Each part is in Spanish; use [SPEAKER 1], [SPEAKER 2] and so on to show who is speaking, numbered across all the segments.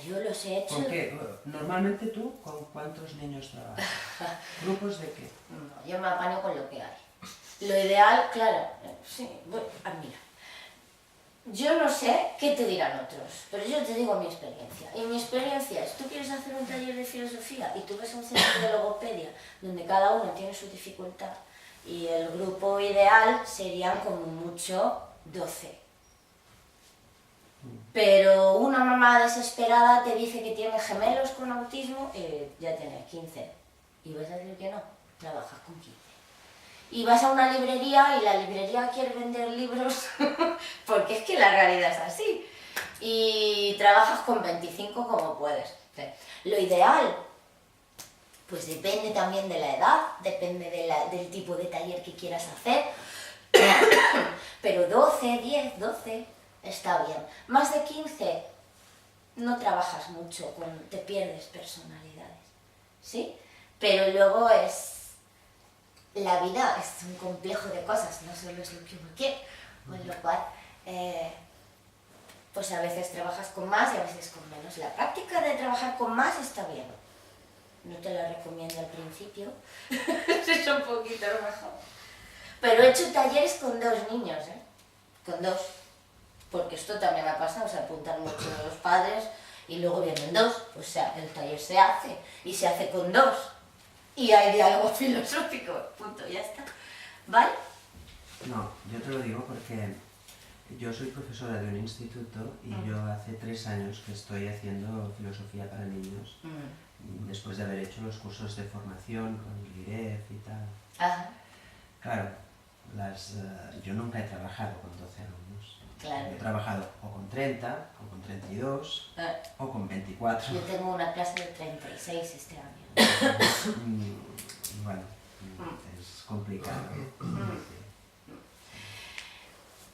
[SPEAKER 1] yo los he hecho...
[SPEAKER 2] Porque normalmente tú, ¿con cuántos niños trabajas? ¿Grupos de qué?
[SPEAKER 1] No, yo me apaño con lo que hay. Lo ideal, claro, sí, mira. Yo no sé qué te dirán otros, pero yo te digo mi experiencia. Y mi experiencia es, tú quieres hacer un taller de filosofía y tú vas a un centro de logopedia donde cada uno tiene su dificultad y el grupo ideal serían como mucho 12. Pero una mamá desesperada te dice que tiene gemelos con autismo y ya tiene 15. Y vas a decir que no, trabajas con 15. Y vas a una librería y la librería quiere vender libros porque es que la realidad es así. Y trabajas con 25 como puedes. Lo ideal, pues depende también de la edad, depende del tipo de taller que quieras hacer. Pero 12, 10, 12 está bien. Más de 15 no trabajas mucho, te pierdes personalidades, ¿sí? Pero luego la vida es un complejo de cosas, no solo es lo que uno quiere, con lo cual pues a veces trabajas con más y a veces con menos. La práctica de trabajar con más está bien, no te la recomiendo al principio, es un poquito mejor. Pero he hecho talleres con 2 niños, con 2, porque esto también ha pasado, se apuntan mucho los padres y luego vienen 2, o sea, el taller se hace y se hace con 2. Y hay diálogo filosófico, punto, ya está. ¿Vale?
[SPEAKER 2] No, yo te lo digo porque yo soy profesora de un instituto y yo hace 3 años que estoy haciendo filosofía para niños, después de haber hecho los cursos de formación con el IREF y tal.
[SPEAKER 1] Ajá.
[SPEAKER 2] Claro, yo nunca he trabajado con 12 alumnos.
[SPEAKER 1] Claro.
[SPEAKER 2] He trabajado o con 30, o con 32, o con 24.
[SPEAKER 1] Yo tengo una clase de 36 este año.
[SPEAKER 2] Bueno, es complicado.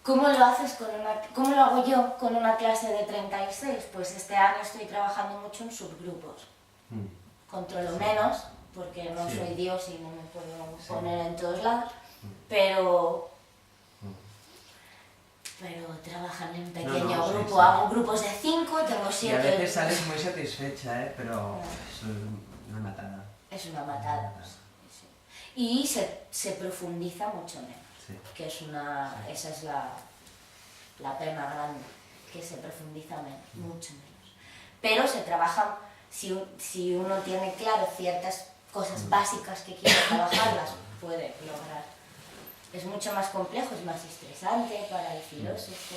[SPEAKER 1] ¿Cómo lo hago yo con una clase de 36? Pues este año estoy trabajando mucho en subgrupos. Controlo menos, porque no soy Dios y no me puedo poner en todos lados, pero trabajan en pequeño grupo. Hago grupos de 5, tengo 7...
[SPEAKER 2] Y a veces sales muy satisfecha, pero es una matada.
[SPEAKER 1] Es una matada. Sí. Y se profundiza mucho menos, que esa es la pena grande, que se profundiza mucho menos. Pero se trabaja, si uno tiene claro ciertas cosas básicas que quiere trabajarlas, puede lograr. Es mucho más complejo, es más estresante para el filósofo.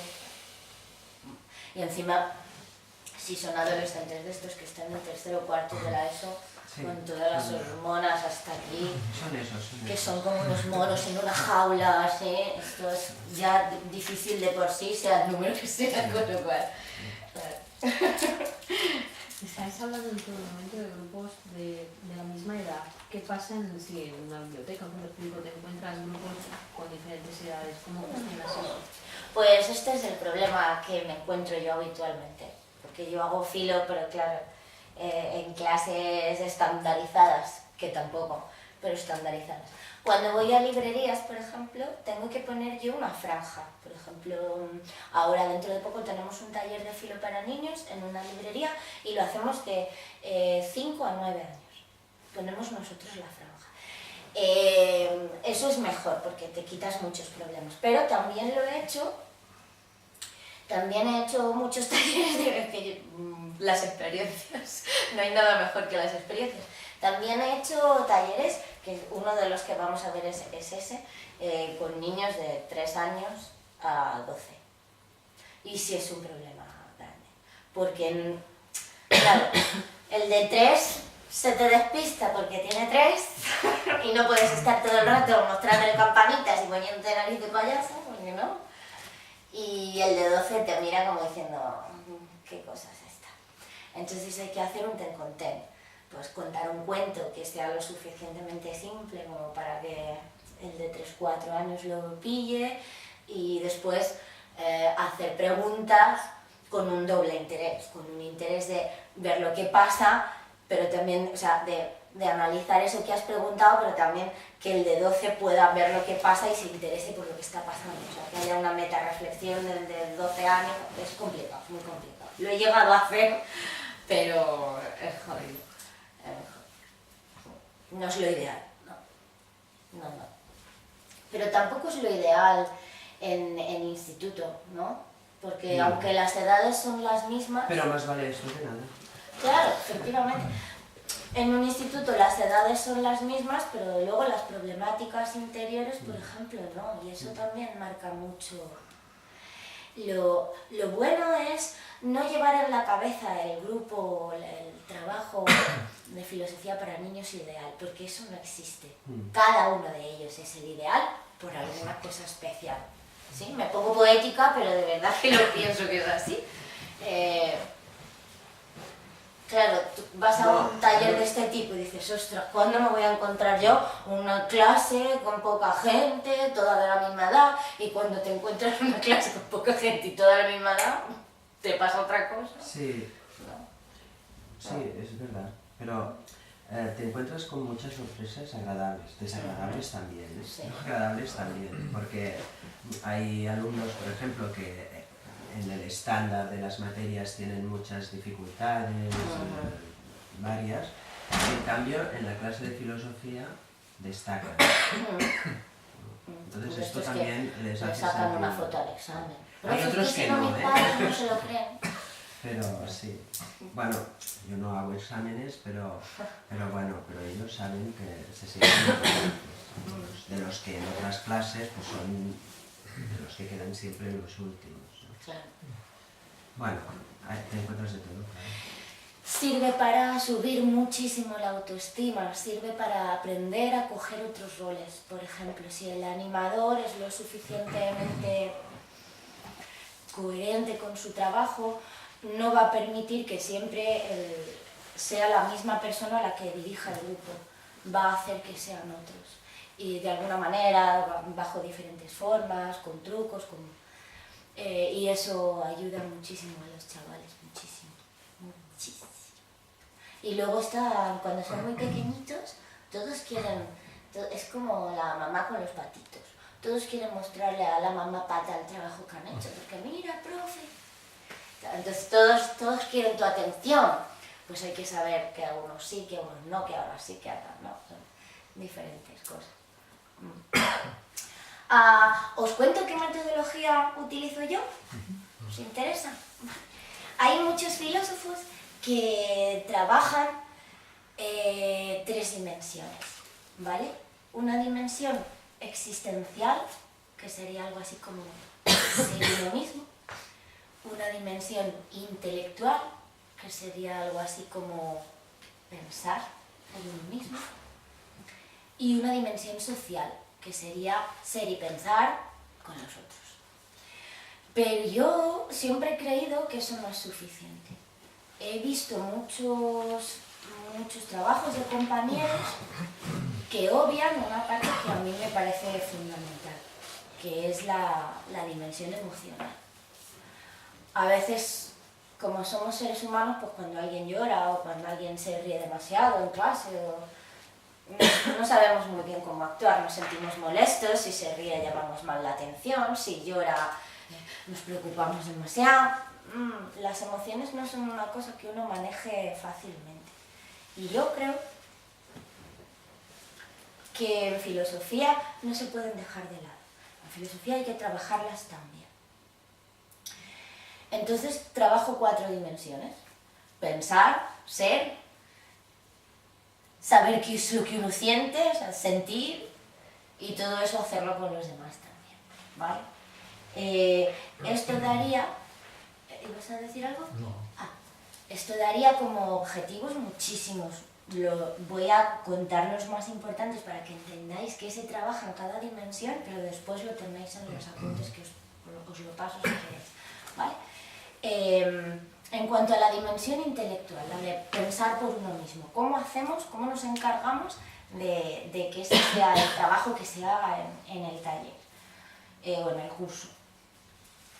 [SPEAKER 1] Y encima, si son adolescentes de estos que están en tercero o cuarto de la ESO, con todas las hormonas hasta aquí, que son como unos monos en una jaula, ¿sí? Esto es ya difícil de por sí, sea el número que sea, con lo cual.
[SPEAKER 3] Estáis hablando en todo momento de grupos de la misma edad. ¿Qué pasa si en una biblioteca, por ejemplo, te encuentras grupos con diferentes edades? ¿Cómo gestionas eso?
[SPEAKER 1] Pues este es el problema que me encuentro yo habitualmente, porque yo hago filo, pero claro, en clases estandarizadas, que tampoco, pero estandarizadas. Cuando voy a librerías, por ejemplo, tengo que poner yo una franja. Por ejemplo, ahora dentro de poco tenemos un taller de filo para niños en una librería y lo hacemos de 5 a 9 años. Ponemos nosotros la franja. Eso es mejor porque te quitas muchos problemas. Pero también lo he hecho, también he hecho muchos talleres de las experiencias. No hay nada mejor que las experiencias. También he hecho talleres, que uno de los que vamos a ver es ese, con niños de 3 años a 12. Y sí es un problema grande, porque, claro, el de 3 se te despista porque tiene 3 y no puedes estar todo el rato mostrándole campanitas y poniéndote nariz de payaso, porque no. Y el de 12 te mira como diciendo, ¿qué cosa es esta? Entonces hay que hacer un ten con ten. Pues contar un cuento que sea lo suficientemente simple como para que el de 3-4 años lo pille y después hacer preguntas con un doble interés, con un interés de ver lo que pasa, pero también, o sea, de analizar eso que has preguntado, pero también que el de 12 pueda ver lo que pasa y se interese por lo que está pasando. O sea, que haya una metarreflexión del de 12 años, es complicado, muy complicado. Lo he llegado a hacer, pero es jodido. No es lo ideal, no. Pero tampoco es lo ideal en instituto, ¿no? Porque
[SPEAKER 2] No.
[SPEAKER 1] aunque las edades son las mismas...
[SPEAKER 2] Pero más vale eso que nada.
[SPEAKER 1] Claro, efectivamente. En un instituto las edades son las mismas, pero luego las problemáticas interiores, por ejemplo, no. Y eso también marca mucho. Lo bueno es no llevar en la cabeza el grupo, el trabajo de filosofía para niños ideal, porque eso no existe. Cada uno de ellos es el ideal por alguna cosa especial. ¿Sí? Me pongo poética, pero de verdad que lo pienso que es así. Claro, tú vas a un taller de este tipo y dices, ostras, ¿cuándo me voy a encontrar yo una clase con poca gente, toda de la misma edad? Y cuando te encuentras una clase con poca gente y toda de la misma edad, te pasa otra cosa.
[SPEAKER 2] Sí, sí, es verdad. Pero te encuentras con muchas sorpresas agradables, desagradables también, ¿eh?
[SPEAKER 1] Sí.
[SPEAKER 2] Agradables también, porque hay alumnos, por ejemplo, que en el estándar de las materias tienen muchas dificultades, varias, y en cambio en la clase de filosofía destacan. Entonces
[SPEAKER 1] Pues
[SPEAKER 2] esto
[SPEAKER 1] es
[SPEAKER 2] también
[SPEAKER 1] que
[SPEAKER 2] les
[SPEAKER 1] le
[SPEAKER 2] hace
[SPEAKER 1] sacan
[SPEAKER 2] sentir...
[SPEAKER 1] una foto al examen.
[SPEAKER 2] Hay
[SPEAKER 1] Pero
[SPEAKER 2] otros
[SPEAKER 1] es
[SPEAKER 2] que
[SPEAKER 1] si no,
[SPEAKER 2] no,
[SPEAKER 1] mis
[SPEAKER 2] ¿eh?
[SPEAKER 1] padres no se lo creen.
[SPEAKER 2] Pero sí, bueno, yo no hago exámenes, pero bueno, pero ellos saben que se sienten importantes. De los que en otras clases pues son de los que quedan siempre en los últimos, ¿no?
[SPEAKER 1] Claro.
[SPEAKER 2] Bueno, te encuentras de todo, claro.
[SPEAKER 1] Sirve para subir muchísimo la autoestima, sirve para aprender a coger otros roles. Por ejemplo, si el animador es lo suficientemente coherente con su trabajo, no va a permitir que siempre sea la misma persona la que dirija el grupo. Va a hacer que sean otros. Y de alguna manera, bajo diferentes formas, con trucos, y eso ayuda muchísimo a los chavales, muchísimo. Y luego cuando son muy pequeñitos, todos quieren, es como la mamá con los patitos, todos quieren mostrarle a la mamá pata el trabajo que han hecho, porque mira, profe. Entonces todos quieren tu atención, pues hay que saber que algunos sí, que algunos no, que ahora sí, que ahora no, son diferentes cosas. ¿Os cuento qué metodología utilizo yo? ¿Os interesa? Hay muchos filósofos que trabajan 3 dimensiones, ¿vale? Una dimensión existencial, que sería algo así como ser uno mismo. Una dimensión intelectual, que sería algo así como pensar en uno mismo. Y una dimensión social, que sería ser y pensar con los otros. Pero yo siempre he creído que eso no es suficiente. He visto muchos trabajos de compañeros que obvian una parte que a mí me parece fundamental, que es la dimensión emocional. A veces, como somos seres humanos, pues cuando alguien llora o cuando alguien se ríe demasiado en clase, no sabemos muy bien cómo actuar, nos sentimos molestos, si se ríe llamamos mal la atención, si llora nos preocupamos demasiado. Las emociones no son una cosa que uno maneje fácilmente. Y yo creo que en filosofía no se pueden dejar de lado. En filosofía hay que trabajarlas también. Entonces trabajo 4 dimensiones. Pensar, ser, saber qué es lo que uno siente, o sea, sentir, y todo eso hacerlo con los demás también, ¿vale? Esto daría... ¿Ibas a decir algo?
[SPEAKER 4] No.
[SPEAKER 1] Esto daría como objetivos muchísimos. Voy a contar los más importantes para que entendáis que se trabaja en cada dimensión, pero después lo tenéis en los apuntes que os lo paso si queréis, ¿vale? En cuanto a la dimensión intelectual, la de pensar por uno mismo, ¿cómo nos encargamos de que ese sea el trabajo que se haga en el taller o en el curso?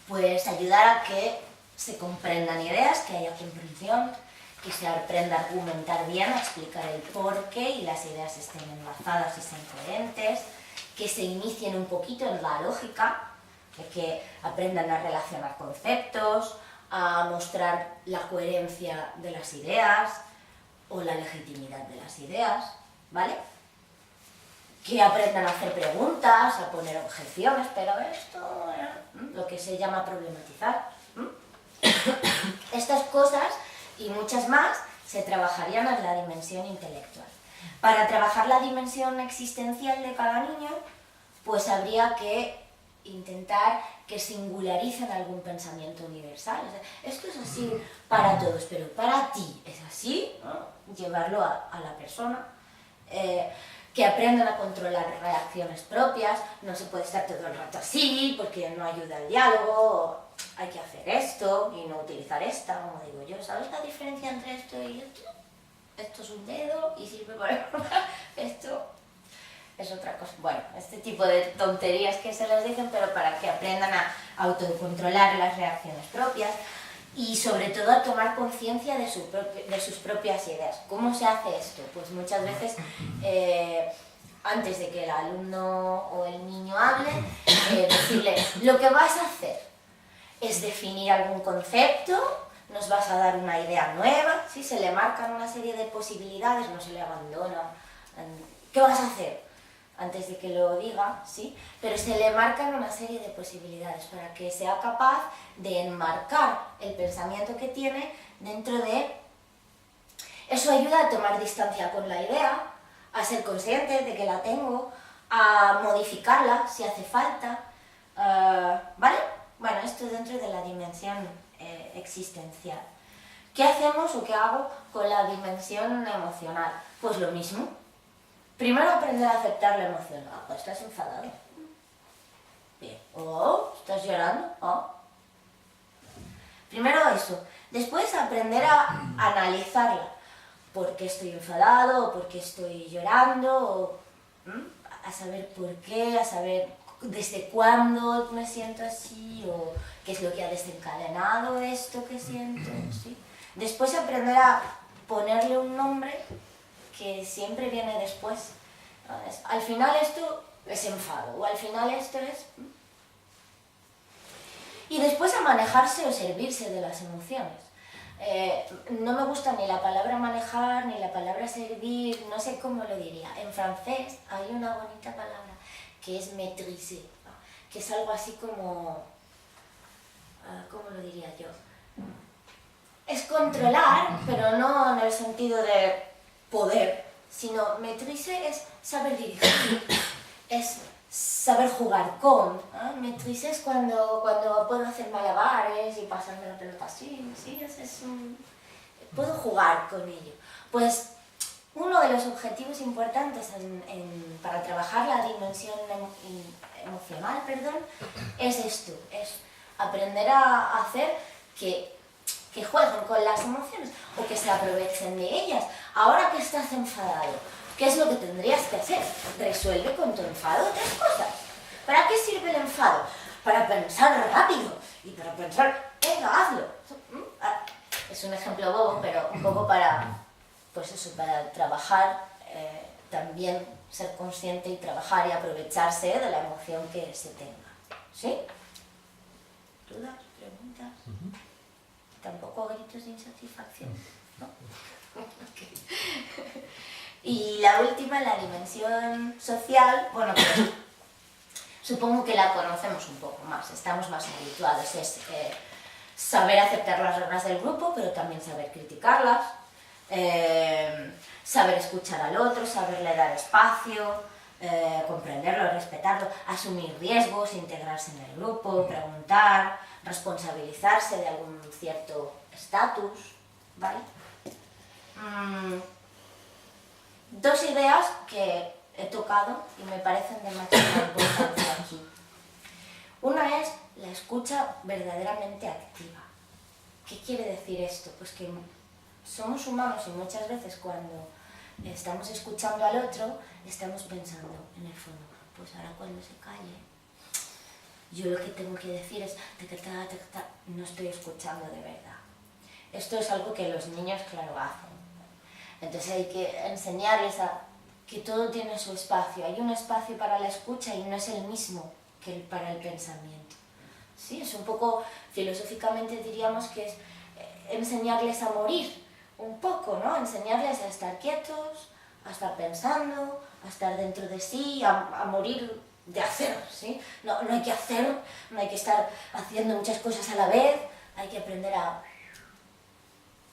[SPEAKER 1] Pues ayudar a que se comprendan ideas, que haya comprensión, que se aprenda a argumentar bien, a explicar el porqué y las ideas estén enlazadas y sean coherentes, que se inicien un poquito en la lógica, que aprendan a relacionar conceptos, a mostrar la coherencia de las ideas o la legitimidad de las ideas, ¿vale? Que aprendan a hacer preguntas, a poner objeciones, pero esto, lo que se llama problematizar. Estas cosas y muchas más se trabajarían en la dimensión intelectual. Para trabajar la dimensión existencial de cada niño, pues habría que intentar que singularicen algún pensamiento universal. O sea, esto es así para todos, pero para ti es así, ¿no? Llevarlo a la persona. Que aprendan a controlar reacciones propias, no se puede estar todo el rato así porque no ayuda al diálogo, hay que hacer esto y no utilizar esta, como digo yo, ¿sabes la diferencia entre esto y esto? Esto es un dedo y sirve para esto es otra cosa. Bueno, este tipo de tonterías que se les dicen, pero para que aprendan a autocontrolar las reacciones propias y sobre todo a tomar conciencia de sus propias ideas. ¿Cómo se hace esto? Pues muchas veces antes de que el alumno o el niño hable, decirle, lo que vas a hacer es definir algún concepto, nos vas a dar una idea nueva, ¿sí? Se le marcan una serie de posibilidades, no se le abandona. ¿Qué vas a hacer? Antes de que lo diga, ¿sí? Pero se le marcan una serie de posibilidades para que sea capaz de enmarcar el pensamiento que tiene dentro de... Eso ayuda a tomar distancia con la idea, a ser consciente de que la tengo, a modificarla si hace falta, ¿vale? Bueno, esto dentro de la dimensión existencial. ¿Qué hacemos o qué hago con la dimensión emocional? Pues lo mismo. Primero aprender a aceptar la emoción. Pues estás enfadado. Bien. ¿Estás llorando? Primero eso. Después aprender a analizarla. ¿Por qué estoy enfadado? ¿O por qué estoy llorando? A saber por qué, a saber desde cuándo me siento así, o qué es lo que ha desencadenado esto que siento, ¿sí? Después aprender a ponerle un nombre que siempre viene después. Al final esto es enfado, o al final esto es... Y después a manejarse o servirse de las emociones. No me gusta ni la palabra manejar, ni la palabra servir, no sé cómo lo diría. En francés hay una bonita palabra que es maîtriser, ¿no? Que es algo así como... ¿cómo lo diría yo? Es controlar, pero no en el sentido de poder, sino maîtriser es saber dirigir, es saber jugar con. Maîtriser es cuando puedo hacer malabares y pasarme la pelota así, ¿sí? Puedo jugar con ello. Pues uno de los objetivos importantes para trabajar la dimensión emocional, es esto, es aprender a hacer que jueguen con las emociones o que se aprovechen de ellas. Ahora que estás enfadado, ¿qué es lo que tendrías que hacer? Resuelve con tu enfado 3 cosas. ¿Para qué sirve el enfado? Para pensar rápido y para pensar, venga, hazlo. Es un ejemplo bobo, pero un poco para, pues eso, para trabajar, también ser consciente y trabajar y aprovecharse de la emoción que se tenga. ¿Sí? ¿Dudas? ¿Preguntas? Tampoco gritos de insatisfacción, ¿no? Okay. Y la última, la dimensión social, bueno, pues supongo que la conocemos un poco más, estamos más habituados, es saber aceptar las reglas del grupo, pero también saber criticarlas, saber escuchar al otro, saberle dar espacio, comprenderlo, respetarlo, asumir riesgos, integrarse en el grupo, preguntar, responsabilizarse de algún cierto estatus, ¿vale? 2 ideas que he tocado y me parecen de máxima importancia aquí. Una es la escucha verdaderamente activa. ¿Qué quiere decir esto? Pues que somos humanos y muchas veces cuando estamos escuchando al otro, estamos pensando en el fondo, pues ahora cuando se calle, yo lo que tengo que decir es, no estoy escuchando de verdad. Esto es algo que los niños, claro, hacen. Entonces hay que enseñarles que todo tiene su espacio. Hay un espacio para la escucha y no es el mismo que para el pensamiento. ¿sí? Es un poco, filosóficamente diríamos que es enseñarles a morir un poco, ¿no? Enseñarles a estar quietos, a estar pensando, a estar dentro de sí, a morir de hacer, ¿sí? No hay que hacer, no hay que estar haciendo muchas cosas a la vez, hay que aprender a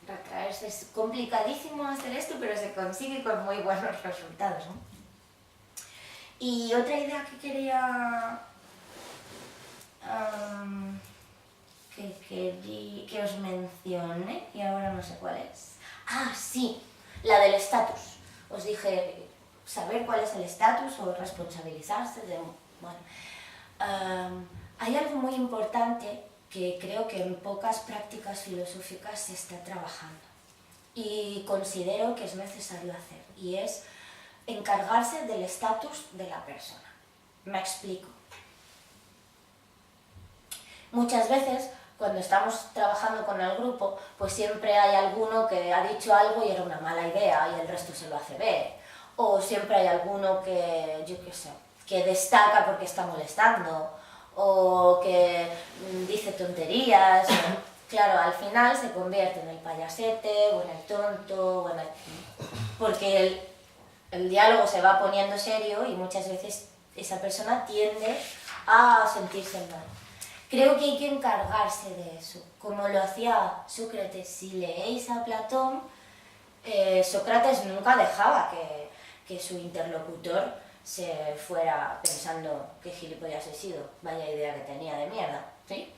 [SPEAKER 1] retraerse. Es complicadísimo hacer esto, pero se consigue con muy buenos resultados, ¿no? Y otra idea que quería que os mencione, y ahora no sé cuál es. Ah, sí, la del estatus. Os dije saber cuál es el estatus o responsabilizarse de... Bueno, hay algo muy importante que creo que en pocas prácticas filosóficas se está trabajando y considero que es necesario hacer, y es encargarse del estatus de la persona. Me explico. Muchas veces, cuando estamos trabajando con el grupo, pues siempre hay alguno que ha dicho algo y era una mala idea y el resto se lo hace ver. O siempre hay alguno que, yo qué sé, que destaca porque está molestando, o que dice tonterías. Claro, al final se convierte en el payasete, o en el tonto, o en el... porque el diálogo se va poniendo serio y muchas veces esa persona tiende a sentirse mal. Creo que hay que encargarse de eso, como lo hacía Sócrates. Si leéis a Platón, Sócrates nunca dejaba que su interlocutor se fuera pensando qué gilipollas he sido, vaya idea que tenía de mierda, ¿sí?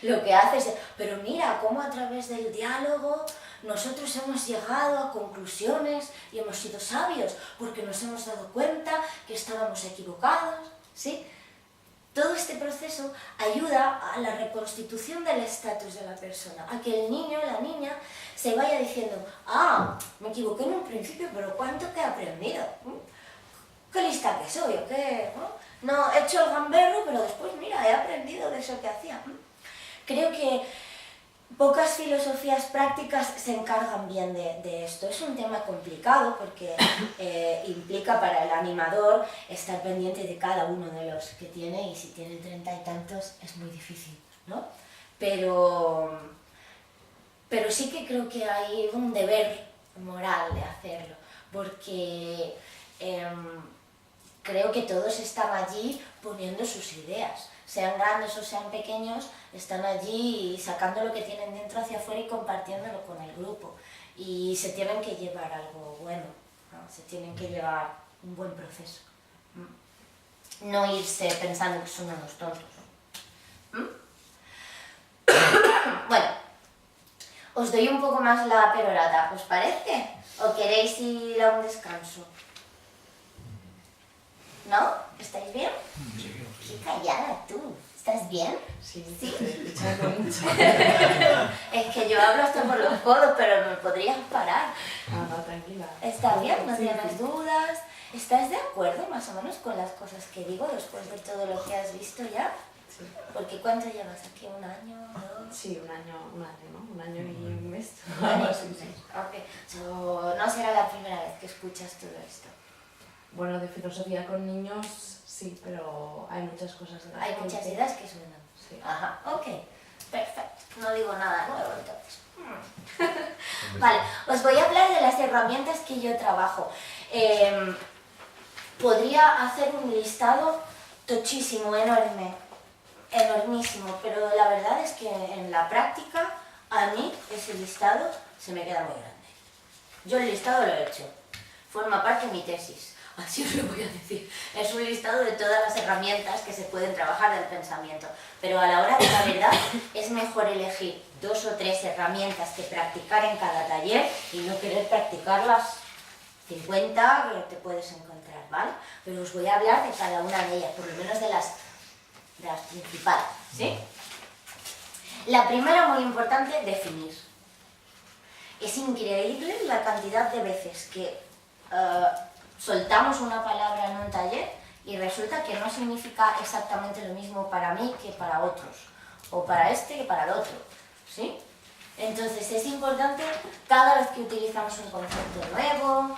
[SPEAKER 1] Lo que hace es, pero mira cómo a través del diálogo nosotros hemos llegado a conclusiones y hemos sido sabios porque nos hemos dado cuenta que estábamos equivocados, ¿sí? Todo este proceso ayuda a la reconstitución del estatus de la persona, a que el niño o la niña se vaya diciendo, ah, me equivoqué en un principio, pero ¿cuánto que he aprendido? ¿Qué lista que soy? ¿O qué? No, he hecho el gamberro, pero después, mira, he aprendido de eso que hacía. Creo que pocas filosofías prácticas se encargan bien de esto. Es un tema complicado porque implica para el animador estar pendiente de cada uno de los que tiene, y si tiene 30 y tantos es muy difícil, ¿no? Pero sí que creo que hay un deber moral de hacerlo, porque creo que todos están allí poniendo sus ideas. Sean grandes o sean pequeños, están allí sacando lo que tienen dentro hacia afuera y compartiéndolo con el grupo. Y se tienen que llevar algo bueno, ¿no? Se tienen que llevar un buen proceso. No irse pensando que son unos tontos. Bueno, os doy un poco más la perorata, ¿os parece? ¿O queréis ir a un descanso? ¿No? ¿Estáis bien?
[SPEAKER 4] Sí.
[SPEAKER 1] Qué callada tú. ¿Estás bien?
[SPEAKER 3] Sí,
[SPEAKER 1] ¿Sí?
[SPEAKER 3] mucho.
[SPEAKER 1] Es que yo hablo hasta por los codos, pero me podrías parar.
[SPEAKER 3] No, tranquila.
[SPEAKER 1] ¿Está bien? ¿No
[SPEAKER 3] Sí,
[SPEAKER 1] tienes
[SPEAKER 3] sí.
[SPEAKER 1] dudas? ¿Estás de acuerdo más o menos con las cosas que digo después de todo lo que has visto ya?
[SPEAKER 3] Sí.
[SPEAKER 1] Porque ¿cuánto llevas aquí? ¿Un año? ¿2?
[SPEAKER 3] Sí, un año, ¿no? Un año y un mes.
[SPEAKER 1] Un año.
[SPEAKER 3] Sí, sí.
[SPEAKER 1] Ok. So, no será la primera vez que escuchas todo esto.
[SPEAKER 3] Bueno, de filosofía con niños, sí, pero hay muchas cosas de las
[SPEAKER 1] Hay
[SPEAKER 3] que
[SPEAKER 1] muchas
[SPEAKER 3] dice.
[SPEAKER 1] ideas que suenan.
[SPEAKER 3] Sí.
[SPEAKER 1] Ajá, ok. Perfecto. No digo nada nuevo entonces. Vale, os voy a hablar de las herramientas que yo trabajo. Podría hacer un listado tochísimo, enorme, enormísimo, pero la verdad es que en la práctica a mí ese listado se me queda muy grande. Yo el listado lo he hecho, forma parte de mi tesis, así os lo voy a decir. Es un listado de todas las herramientas que se pueden trabajar del pensamiento, pero a la hora de la verdad es mejor elegir 2 o 3 herramientas que practicar en cada taller y no querer practicarlas 50 que te puedes encontrar, ¿vale? Pero os voy a hablar de cada una de ellas, por lo menos de las principales, ¿sí? La primera, muy importante, definir. Es increíble la cantidad de veces que soltamos una palabra en un taller y resulta que no significa exactamente lo mismo para mí que para otros, o para este que para el otro, ¿sí? Entonces es importante cada vez que utilizamos un concepto nuevo,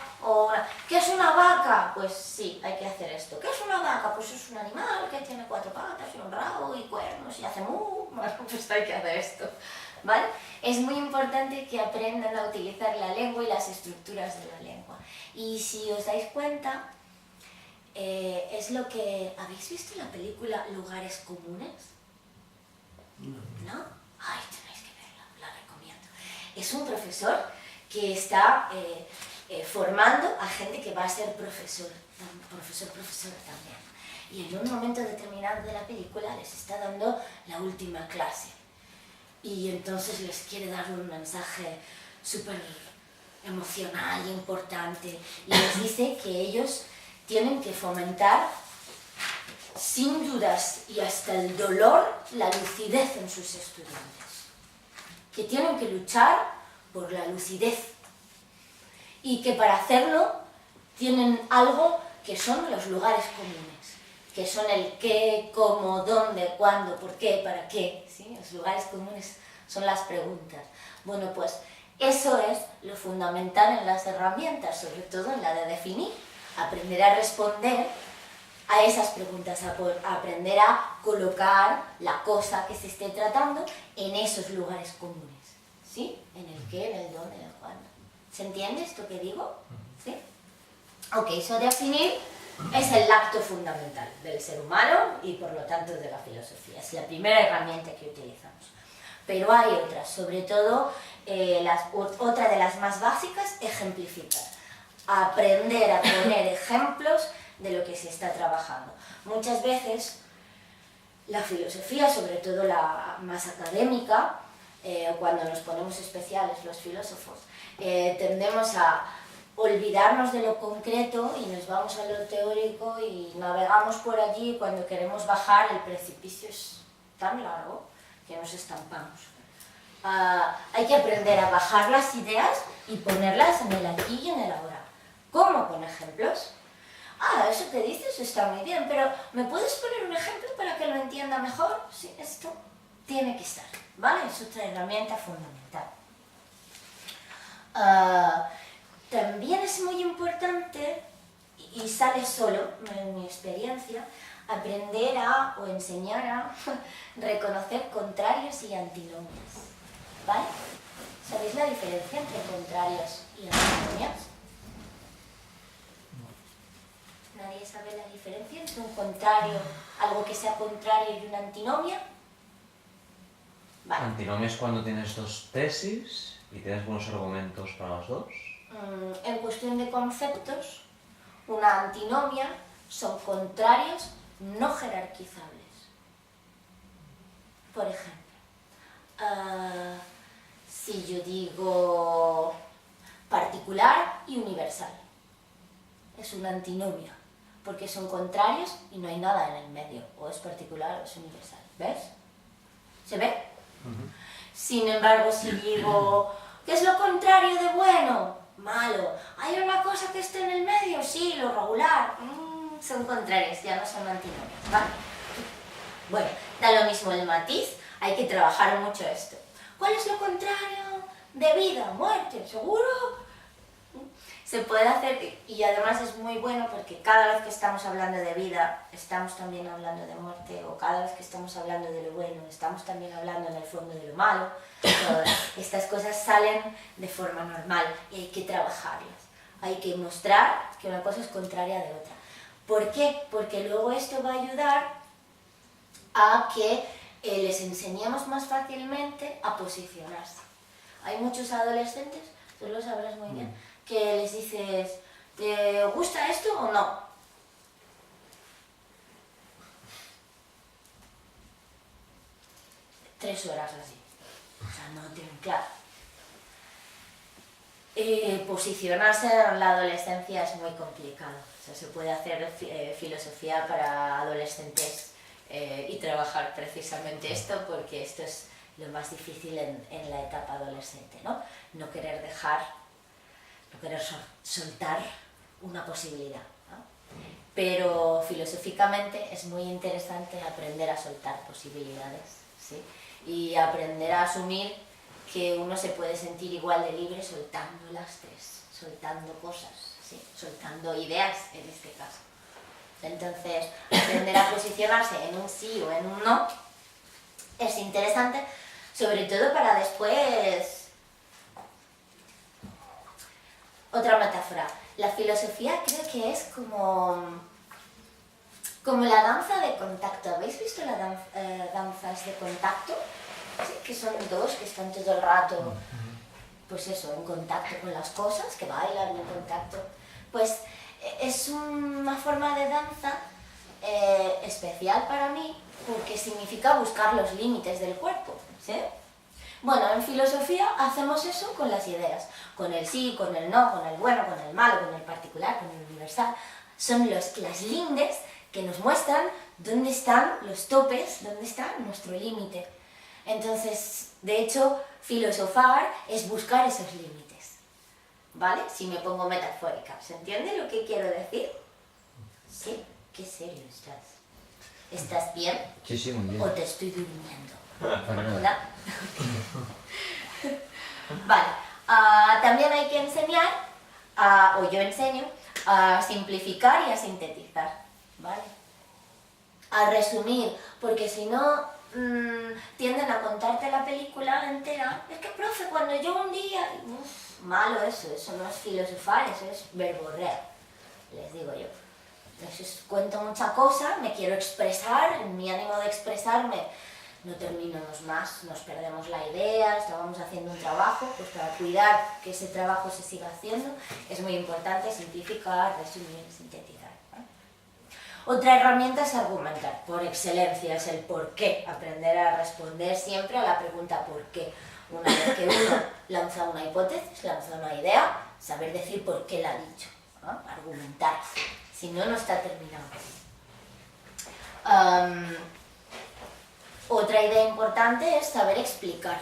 [SPEAKER 1] ¿qué es una vaca? Pues sí, hay que hacer esto. ¿Qué es una vaca? Pues es un animal que tiene 4 patas y un rabo y cuernos y hace mu. Bueno, pues hay que hacer esto, ¿vale? Es muy importante que aprendan a utilizar la lengua y las estructuras de la lengua. Y si os dais cuenta, es lo que... ¿Habéis visto la película Lugares Comunes? ¿No? Ay, tenéis que verla, la recomiendo. Es un profesor que está formando a gente que va a ser profesora también. Y en un momento determinado de la película les está dando la última clase. Y entonces les quiere dar un mensaje súper emocional e importante. Y les dice que ellos tienen que fomentar, sin dudas y hasta el dolor, la lucidez en sus estudiantes. Que tienen que luchar por la lucidez. Y que para hacerlo tienen algo que son los lugares comunes. Que son el qué, cómo, dónde, cuándo, por qué, para qué. ¿Sí? Los lugares comunes son las preguntas. Bueno, pues eso es lo fundamental en las herramientas, sobre todo en la de definir. Aprender a responder a esas preguntas, a aprender a colocar la cosa que se esté tratando en esos lugares comunes, ¿sí? En el qué, en el dónde, en el cuándo. ¿Se entiende esto que digo? ¿Sí? Ok, eso de definir es el acto fundamental del ser humano y por lo tanto de la filosofía. Es la primera herramienta que utilizamos. Pero hay otras, sobre todo otra de las más básicas, ejemplificar. Aprender a poner ejemplos de lo que se está trabajando. Muchas veces la filosofía, sobre todo la más académica, cuando nos ponemos especiales los filósofos, tendemos a olvidarnos de lo concreto y nos vamos a lo teórico y navegamos por allí y cuando queremos bajar el precipicio es tan largo que nos estampamos. Hay que aprender a bajar las ideas y ponerlas en el aquí y en el ahora. ¿Cómo? Con ejemplos. Eso que dices está muy bien, pero ¿me puedes poner un ejemplo para que lo entienda mejor? Sí, esto tiene que estar, ¿vale? Es otra herramienta fundamental. También es muy importante, y sale solo, en mi experiencia, aprender o enseñar a reconocer contrarios y antinomias, ¿vale? ¿Sabéis la diferencia entre contrarios y antinomias? ¿Nadie sabe la diferencia entre un contrario, algo que sea contrario y una antinomia? Vale.
[SPEAKER 4] Antinomia es cuando tienes dos tesis y tienes buenos argumentos para las dos.
[SPEAKER 1] En cuestión de conceptos, una antinomia son contrarios no jerarquizables. Por ejemplo, si yo digo particular y universal, es una antinomia, porque son contrarios y no hay nada en el medio, o es particular o es universal. ¿Ves? ¿Se ve? Sin embargo, si digo, ¿qué es lo contrario de bueno? Malo. ¿Hay una cosa que esté en el medio? Sí, lo regular. Son contrarios, ya no son antinomias, ¿vale? Bueno, da lo mismo el matiz, hay que trabajar mucho esto. ¿Cuál es lo contrario de vida? Muerte, ¿seguro? Se puede hacer, y además es muy bueno porque cada vez que estamos hablando de vida, estamos también hablando de muerte, o cada vez que estamos hablando de lo bueno, estamos también hablando en el fondo de lo malo. Estas cosas salen de forma normal y hay que trabajarlas. Hay que mostrar que una cosa es contraria de otra. ¿Por qué? Porque luego esto va a ayudar a que les enseñemos más fácilmente a posicionarse. Hay muchos adolescentes, tú lo sabrás muy bien, que les dices, ¿te gusta esto o no? Tres horas así. O sea, no tienen claro. Posicionarse en la adolescencia es muy complicado. O sea, se puede hacer filosofía para adolescentes y trabajar precisamente esto, porque esto es lo más difícil en la etapa adolescente, ¿no? No querer soltar una posibilidad, ¿no? Pero filosóficamente es muy interesante aprender a soltar posibilidades, ¿sí? Y aprender a asumir que uno se puede sentir igual de libre soltando lastres, soltando cosas, ¿sí? Soltando ideas en este caso. Entonces, aprender a posicionarse en un sí o en un no es interesante, sobre todo para después... Otra metáfora. La filosofía creo que es como la danza de contacto. ¿Habéis visto las danzas de contacto? ¿Sí? Que son dos que están todo el rato, pues eso, en contacto con las cosas, que bailan en contacto. Pues es una forma de danza especial para mí porque significa buscar los límites del cuerpo, ¿sí? Bueno, en filosofía hacemos eso con las ideas, con el sí, con el no, con el bueno, con el malo, con el particular, con el universal. Son las lindes que nos muestran dónde están los topes, dónde está nuestro límite. Entonces, de hecho, filosofar es buscar esos límites, ¿vale? Si me pongo metafórica, ¿se entiende lo que quiero decir? Sí, qué serio estás. ¿Estás bien?
[SPEAKER 4] Sí, muy bien.
[SPEAKER 1] ¿O te estoy durmiendo?
[SPEAKER 4] Para nada.
[SPEAKER 1] ¿No? Vale, también hay que enseñar, o yo enseño, a simplificar y a sintetizar, ¿vale? A resumir, porque si no tienden a contarte la película entera. Es que, profe, cuando yo un día... malo eso no es filosofar, eso es verborrea, les digo yo. Entonces cuento mucha cosa, me quiero expresar, en mi ánimo de expresarme no terminamos más, nos perdemos la idea, estábamos haciendo un trabajo, pues para cuidar que ese trabajo se siga haciendo es muy importante simplificar, resumir, sintetizar, ¿vale? Otra herramienta es argumentar, por excelencia, es el por qué, aprender a responder siempre a la pregunta por qué. Una vez que uno lanza una hipótesis, lanza una idea, saber decir por qué la ha dicho, ¿no? Argumentar, si no, no está terminado. Otra idea importante es saber explicar,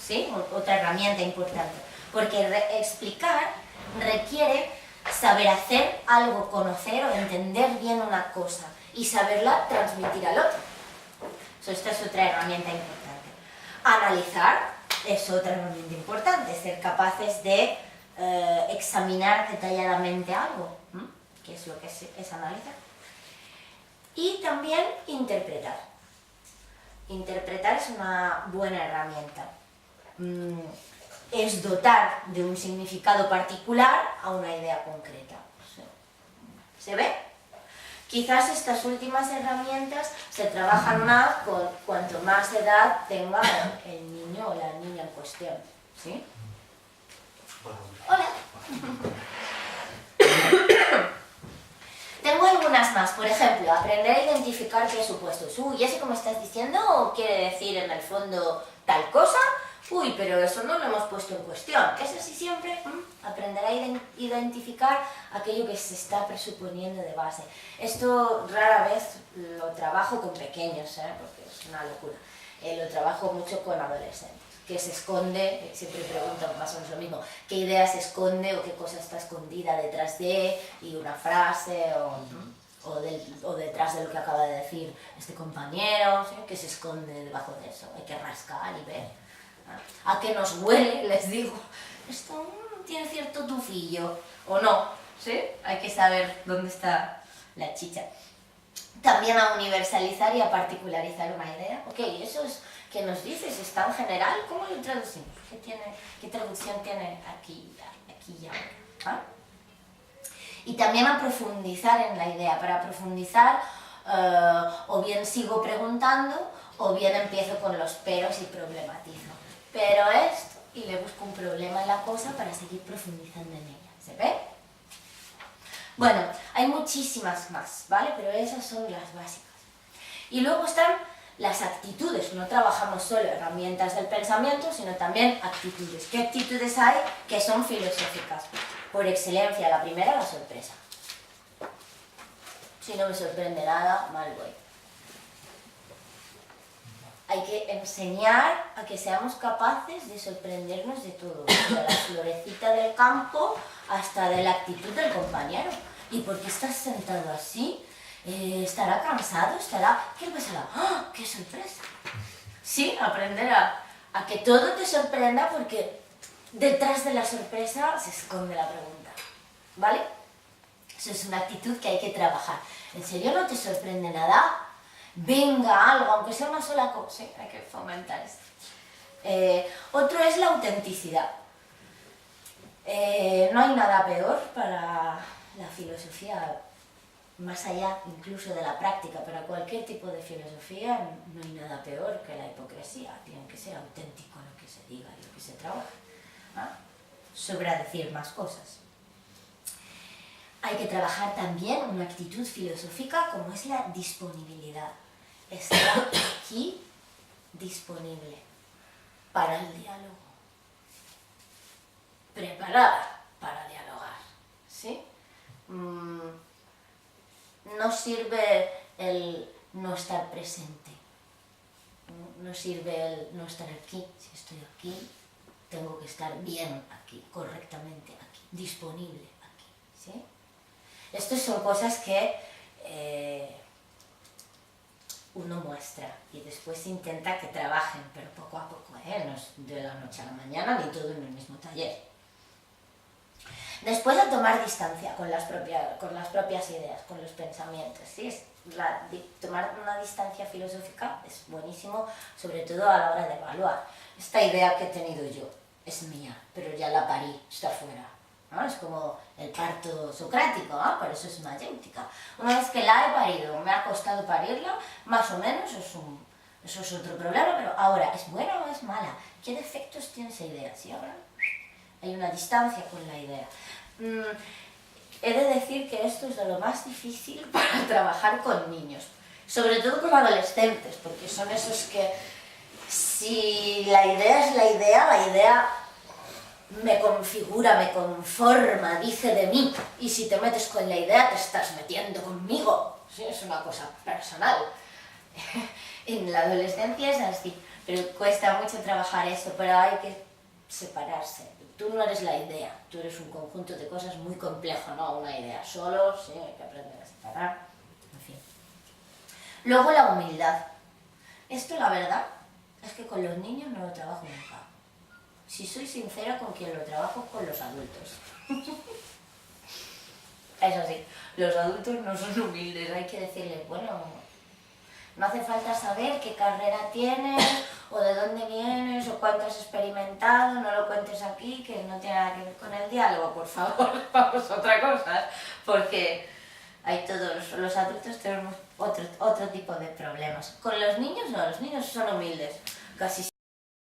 [SPEAKER 1] ¿sí? Otra herramienta importante, porque explicar requiere saber hacer algo, conocer o entender bien una cosa y saberla transmitir al otro. Esta es otra herramienta importante. Analizar es otra herramienta importante, ser capaces de examinar detalladamente algo, que es lo que es analizar. Y también interpretar. Interpretar es una buena herramienta. Es dotar de un significado particular a una idea concreta. ¿Se ve? Quizás estas últimas herramientas se trabajan más cuanto más edad tenga el niño o la niña en cuestión. ¿Sí? Hola. Tengo algunas más, por ejemplo, aprender a identificar qué supuestos. Uy, ¿eso como estás diciendo quiere decir en el fondo tal cosa? Uy, pero eso no lo hemos puesto en cuestión. Es así siempre, aprender a identificar aquello que se está presuponiendo de base. Esto rara vez lo trabajo con pequeños, porque es una locura. Lo trabajo mucho con adolescentes, que se esconde, siempre preguntan más o menos lo mismo, qué idea se esconde o qué cosa está escondida detrás de, y una frase o detrás de lo que acaba de decir este compañero, ¿sí? Que se esconde debajo de eso, hay que rascar y ver. ¿A qué nos huele? Les digo, esto tiene cierto tufillo, o no, ¿sí? Hay que saber dónde está la chicha. También a universalizar y a particularizar una idea. Ok, eso es que nos dices, es tan general, ¿cómo lo traducimos? ¿Qué traducción tiene aquí y ahora? ¿Ah? Y también a profundizar en la idea. Para profundizar, o bien sigo preguntando, o bien empiezo con los peros y problematizo. Pero esto, y le busco un problema en la cosa para seguir profundizando en ella. ¿Se ve? Bueno, hay muchísimas más, ¿vale? Pero esas son las básicas. Y luego están las actitudes. No trabajamos solo herramientas del pensamiento, sino también actitudes. ¿Qué actitudes hay que son filosóficas? Por excelencia, la primera, la sorpresa. Si no me sorprende nada, mal voy. Hay que enseñar a que seamos capaces de sorprendernos de todo, desde la florecita del campo hasta de la actitud del compañero. ¿Y por qué estás sentado así? ¿Estará cansado? ¿Estará...? ¿Qué le pasará? ¡Oh, qué sorpresa! Sí, aprender a que todo te sorprenda, porque detrás de la sorpresa se esconde la pregunta, ¿vale? Eso es una actitud que hay que trabajar. ¿En serio no te sorprende nada? Venga, algo, aunque sea una sola cosa, sí, hay que fomentar esto. Otro es la autenticidad. No hay nada peor para la filosofía, más allá incluso de la práctica, para cualquier tipo de filosofía no hay nada peor que la hipocresía. Tiene que ser auténtico lo que se diga y lo que se trabaja, ¿no? Sobra decir más cosas. Hay que trabajar también una actitud filosófica como es la disponibilidad. Estar aquí disponible para el diálogo, preparada para dialogar, ¿sí? No sirve el no estar presente, no sirve el no estar aquí. Si estoy aquí, tengo que estar bien aquí, correctamente aquí, disponible aquí, ¿sí? Estas son cosas que uno muestra y después intenta que trabajen, pero poco a poco, no es de la noche a la mañana ni todo en el mismo taller. Después a tomar distancia con las propias ideas, con los pensamientos, ¿sí? Tomar una distancia filosófica es buenísimo, sobre todo a la hora de evaluar. Esta idea que he tenido yo es mía, pero ya la parí, está fuera, ¿no? Es como el parto socrático, ¿no? Por eso es mayéutica. Una vez que la he parido, me ha costado parirla, más o menos, eso es otro problema, pero ahora, ¿es buena o es mala? ¿Qué defectos tiene esa idea? ¿Sí? Ahora hay una distancia con la idea. He de decir que esto es de lo más difícil para trabajar con niños, sobre todo con adolescentes, porque son esos que, si la idea es la idea me configura, me conforma, dice de mí, y si te metes con la idea te estás metiendo conmigo, ¿sí? Es una cosa personal. En la adolescencia es así, pero cuesta mucho trabajar eso, pero hay que separarse. Tú no eres la idea, tú eres un conjunto de cosas muy complejo, no una idea solo, sí, hay que aprender a separar, en fin. Luego la humildad. Esto, la verdad, es que con los niños no lo trabajo nunca. Si soy sincera, con quien lo trabajo es con los adultos. Eso sí, los adultos no son humildes, hay que decirles, bueno, no hace falta saber qué carrera tienes, o de dónde vienes, o cuánto has experimentado, no lo cuentes aquí, que no tiene nada que ver con el diálogo, por favor, vamos a otra cosa, porque hay todos, los adultos tenemos otro tipo de problemas. Con los niños no, los niños son humildes, casi